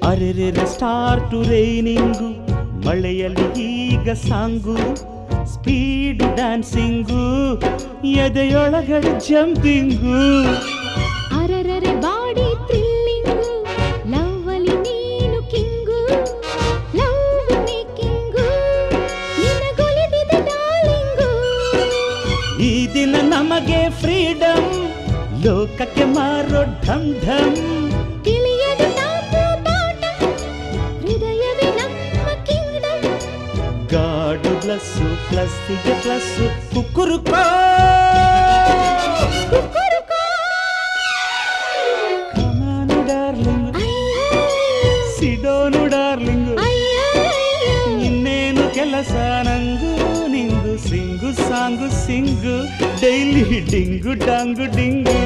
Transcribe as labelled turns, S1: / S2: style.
S1: ಅರೆರೆ start raining, ಮಳೆಯಲ್ಲಿ ಈಗ song, speed dancing, ಎದೆಯೊಳಗಡೆ ಜಂಪಿಂಗು.
S2: ಅರರರೆ ಬಾಡಿ ಥ್ರಿಲ್ಲಿಂಗು, ಲವ್ ಅಲ್ಲಿ ನೀನು ಕಿಂಗು, ಲವ್ ಮೇಕಿಂಗು, ನಿನಗೊಲಿದಿದೆ ಡಾರ್ಲಿಂಗು.
S1: ಈ ದಿನ ನಮಗೆ ಫ್ರೀಡಮ್, ಲೋಕಕ್ಕೆ ಮಾರೋ ಢಮ್ ಢಮ್.
S2: ತಿಳಿಯದು ನಾವು ತೋಟ, ಹೃದಯವೇ ನಮ್ಮ ಕಿಂಗ್ಡಮ್.
S1: ಗಾಡು ಪ್ಲಸ್ಸು ಪ್ಲಸ್ಸಿಗೆ ಪ್ಲಸ್ಸು, ಕುಕ್ಕುರುಕೋ
S2: ಕುಕ್ಕುರುಕೋ.
S1: ಕಮಾನು ಡಾರ್ಲಿಂಗ್,
S2: ಅಯ್ಯಯ್ಯೋ,
S1: ಸಿಡೋನು ಡಾರ್ಲಿಂಗ್.
S2: ಅಯ್ಯಯ್ಯೋ,
S1: ಇನ್ನೇನು ಕೆಲಸ ನಂಗು ನಿಂಗು, ಸಿಂಗು ಸಾಂಗು ಸಿಂಗು, ಡೈಲಿ ಡಿಂಗು ಡಾಂಗು ಡಿಂಗು.